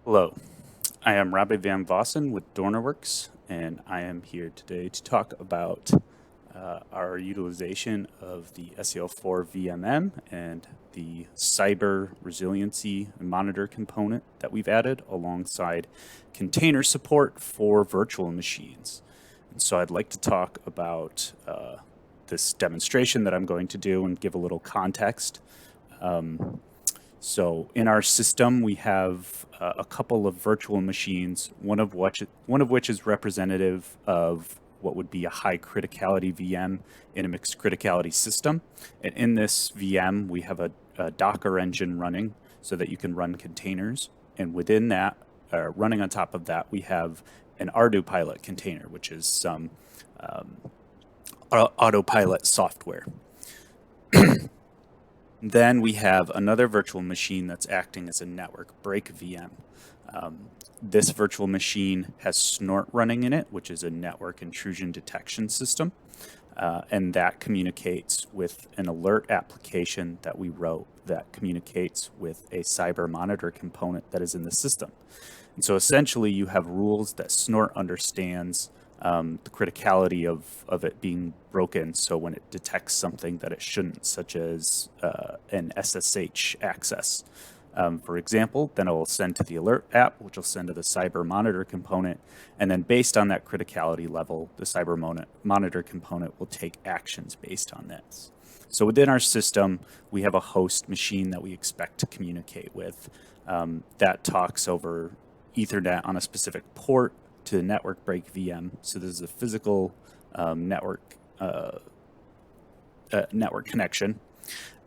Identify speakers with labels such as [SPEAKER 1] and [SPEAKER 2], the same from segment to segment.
[SPEAKER 1] Hello, I am Robbie Van Vossen with DornerWorks, and I am here today to talk about our utilization of the seL4 VMM and the cyber resiliency and monitor component that we've added alongside container support for virtual machines. And so I'd like to talk about this demonstration that I'm going to do and give a little context. So in our system, we have a couple of virtual machines, one of which is representative of what would be a high criticality VM in a mixed criticality system. And in this VM, we have a Docker engine running so that you can run containers. And within that, running on top of that, we have an Autopilot container, which is some autopilot software. Then we have another virtual machine that's acting as a network break VM. This virtual machine has Snort running in it, which is a network intrusion detection system. And that communicates with an alert application that we wrote that communicates with a cyber monitor component that is in the system. And so essentially you have rules that Snort understands the criticality of it being broken. So when it detects something that it shouldn't, such as an SSH access, for example, then it will send to the alert app, which will send to the cyber monitor component. And then based on that criticality level, the cyber monitor component will take actions based on this. So within our system, we have a host machine that we expect to communicate with that talks over Ethernet on a specific port to the network break VM. So this is a physical network connection.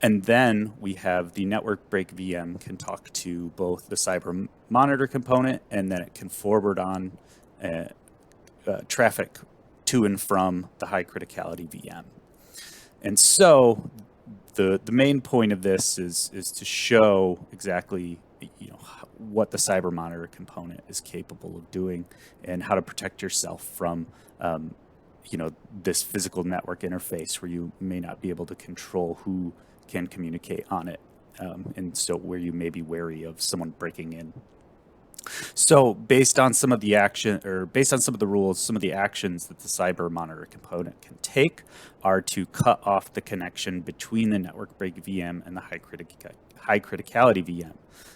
[SPEAKER 1] And then we have the network break VM can talk to both the cyber monitor component, and then it can forward on traffic to and from the high criticality VM. And so the main point of this is to show exactly what the cyber monitor component is capable of doing and how to protect yourself from this physical network interface where you may not be able to control who can communicate on it, and so where you may be wary of someone breaking in. So based on some of the rules, some of the actions that the cyber monitor component can take are to cut off the connection between the network break VM and the high criticality VM.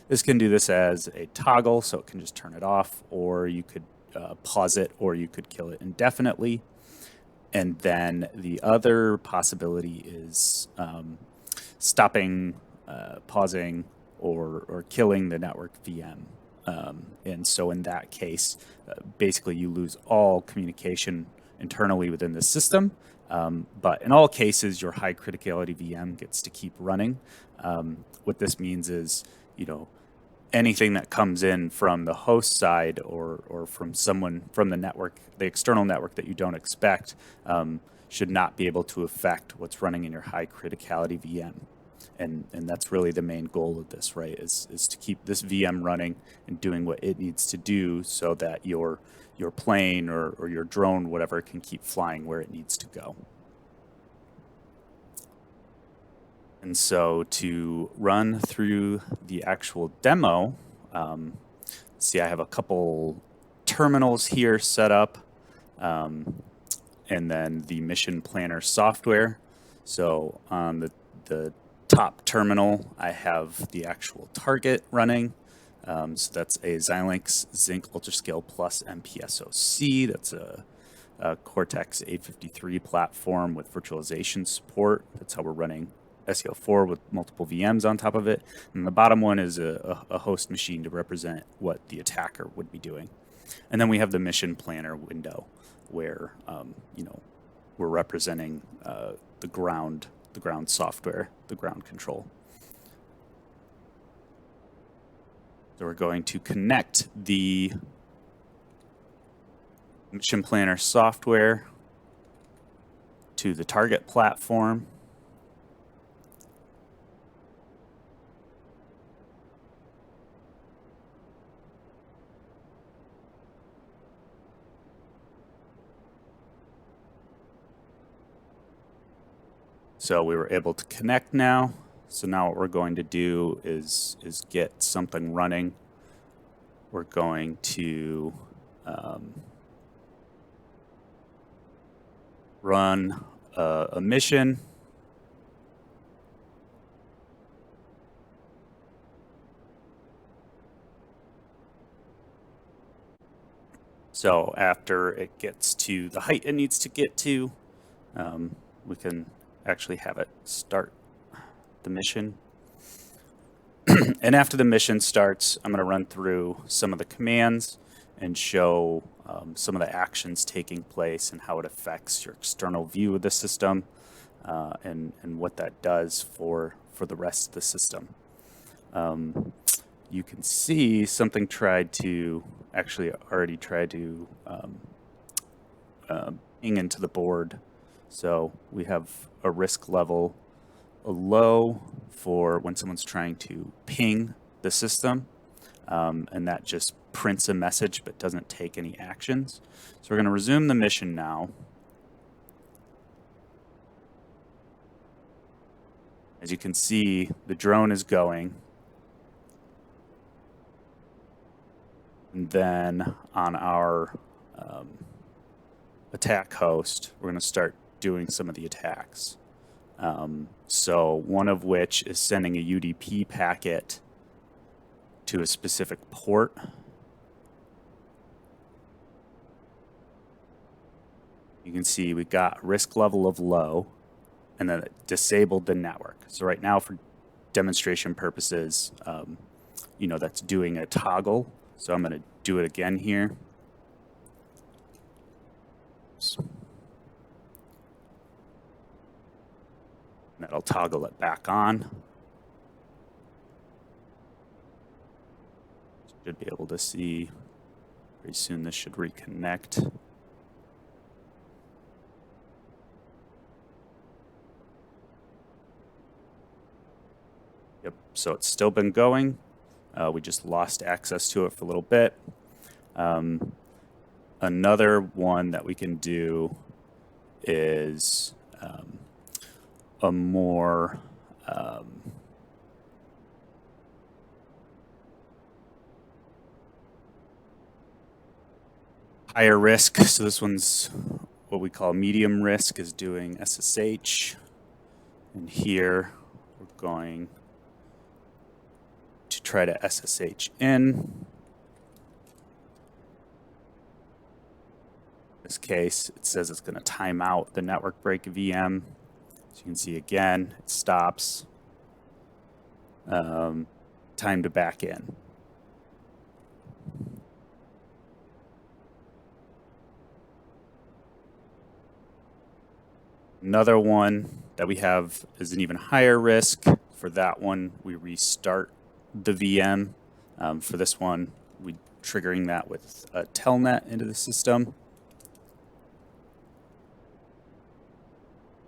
[SPEAKER 1] This can do this as a toggle, so it can just turn it off, or you could pause it, or you could kill it indefinitely. And then the other possibility is stopping, pausing, or killing the network VM. And so in that case, basically you lose all communication internally within the system. But in all cases, your high criticality VM gets to keep running. What this means is, anything that comes in from the host side or from someone from the network, the external network that you don't expect, should not be able to affect what's running in your high criticality VM. And that's really the main goal of this, right, is to keep this VM running and doing what it needs to do so that your plane or your drone, whatever, can keep flying where it needs to go. And so to run through the actual demo, see, I have a couple terminals here set up, and then the mission planner software. So on the top terminal, I have the actual target running. So that's a Xilinx Zinc UltraScale Plus MPSoC. That's a Cortex A53 platform with virtualization support. That's how we're running seL4 with multiple VMs on top of it. And the bottom one is a host machine to represent what the attacker would be doing. And then we have the mission planner window where we're representing the ground software, the ground control. So we're going to connect the mission planner software to the target platform. So we were able to connect now. So now what we're going to do is get something running we're going to run a mission. So after it gets to the height it needs to get to, we can actually have it start the mission. And after the mission starts, I'm going to run through some of the commands and show some of the actions taking place and how it affects your external view of the system, and what that does for the rest of the system. You can see something already tried to ping into the board. So we have a risk level, a low for when someone's trying to ping the system, and that just prints a message but doesn't take any actions. So we're going to resume the mission now. As you can see, the drone is going. And then on our attack host, we're going to start doing some of the attacks. So one of which is sending a UDP packet to a specific port. You can see we got risk level of low, and then it disabled the network. So right now, for demonstration purposes, that's doing a toggle. So I'm going to do it again here. That'll toggle it back on. Should be able to see very soon this should reconnect. Yep, so it's still been going. We just lost access to it for a little bit. Another one that we can do is a more higher risk. So this one's what we call medium risk, is doing SSH. And here we're going to try to SSH in. In this case, it says it's going to time out the network break VM. So you can see again, it stops. Time to back in. Another one that we have is an even higher risk. For that one, we restart the VM. For this one, we're triggering that with a telnet into the system.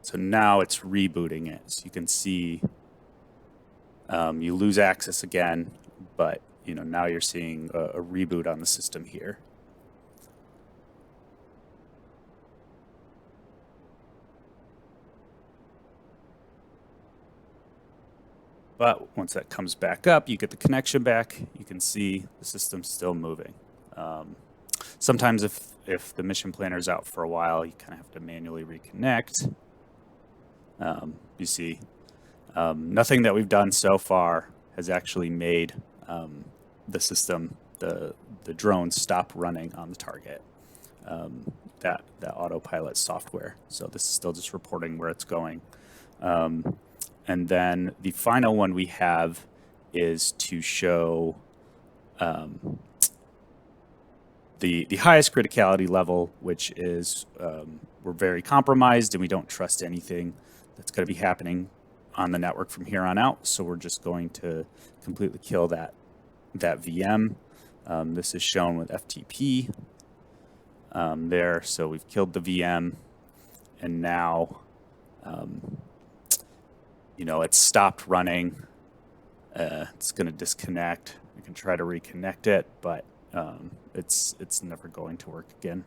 [SPEAKER 1] So now it's rebooting it. So you can see you lose access again, but now you're seeing a reboot on the system here. But once that comes back up, you get the connection back. You can see the system's still moving. Sometimes if the mission planner is out for a while, you kind of have to manually reconnect. You see, nothing that we've done so far has actually made the system, the drone, stop running on the target. That autopilot software. So this is still just reporting where it's going. And then the final one we have is to show the highest criticality level, which is we're very compromised and we don't trust anything that's going to be happening on the network from here on out. So we're just going to completely kill that VM. This is shown with FTP there. So we've killed the VM, and now it's stopped running. It's going to disconnect. We can try to reconnect it, but it's never going to work again.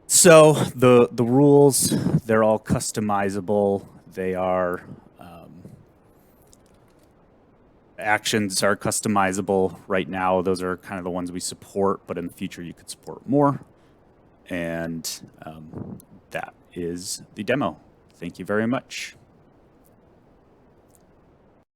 [SPEAKER 1] So the rules, they're all customizable. They are actions are customizable. Right now, those are kind of the ones we support, but in the future, you could support more. And that is the demo. Thank you very much.